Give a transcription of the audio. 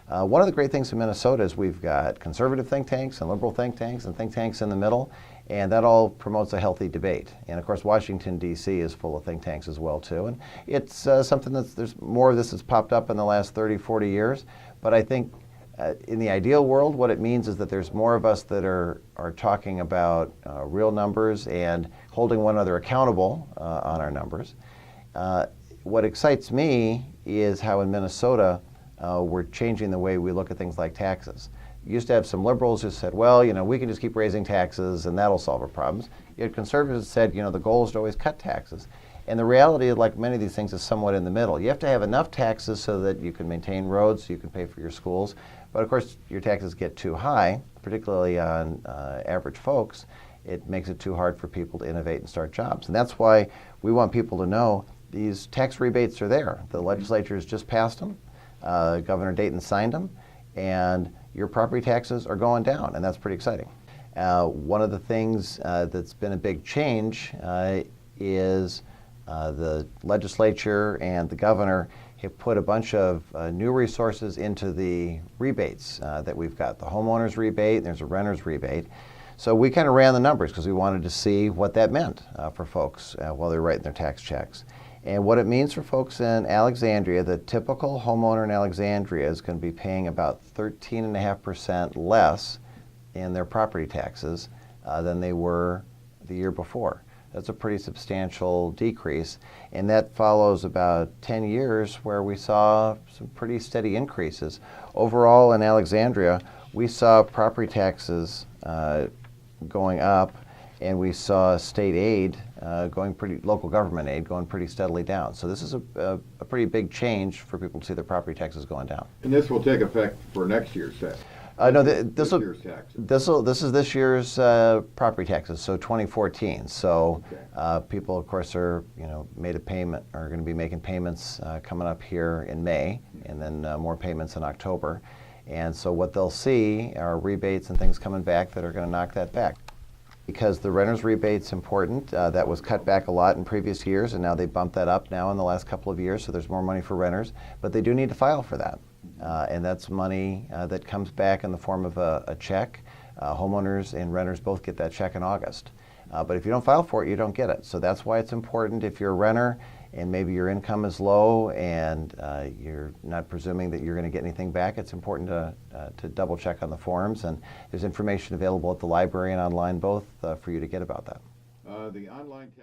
One of the great things in Minnesota is we've got conservative think tanks and liberal think tanks and think tanks in the middle, and that all promotes a healthy debate. And of course, Washington, D.C. is full of think tanks as well, too. And it's something there's more of this has popped up in the last 30, 40 years. But I think in the ideal world, what it means is that there's more of us that are talking about real numbers and holding one another accountable on our numbers. What excites me is how in Minnesota we're changing the way we look at things like taxes. You used to have some liberals who said, well, we can just keep raising taxes and that'll solve our problems. You had conservatives who said, the goal is to always cut taxes. And the reality, like many of these things, is somewhat in the middle. You have to have enough taxes so that you can maintain roads, so you can pay for your schools. But of course, your taxes get too high, particularly on average folks. It makes it too hard for people to innovate and start jobs. And that's why we want people to know these tax rebates are there. The legislature has just passed them. Governor Dayton signed them. And your property taxes are going down, and that's pretty exciting. One of the things that's been a big change is the legislature and the governor have put a bunch of new resources into the rebates that we've got. The homeowner's rebate, and there's a renter's rebate. So we kind of ran the numbers because we wanted to see what that meant for folks while they're writing their tax checks. And what it means for folks in Alexandria, the typical homeowner in Alexandria is going to be paying about 13.5% less in their property taxes than they were the year before. That's a pretty substantial decrease, and that follows about 10 years where we saw some pretty steady increases. Overall in Alexandria, we saw property taxes going up, and we saw state aid local government aid going pretty steadily down. So this is a pretty big change for people to see their property taxes going down. And this will take effect for next year's tax? No, this year's taxes. This is this year's property taxes, so 2014. So okay. People, of course, are made a payment, are going to be making payments coming up here in May, and then more payments in October. And so what they'll see are rebates and things coming back that are going to knock that back. Because the renter's rebate's important. That was cut back a lot in previous years, and now they bumped that up now in the last couple of years, so there's more money for renters. But they do need to file for that. And that's money that comes back in the form of a check. Homeowners and renters both get that check in August. But if you don't file for it, you don't get it. So that's why it's important if you're a renter and maybe your income is low and you're not presuming that you're going to get anything back, it's important to double check on the forms. And there's information available at the library and online both for you to get about that. The online tax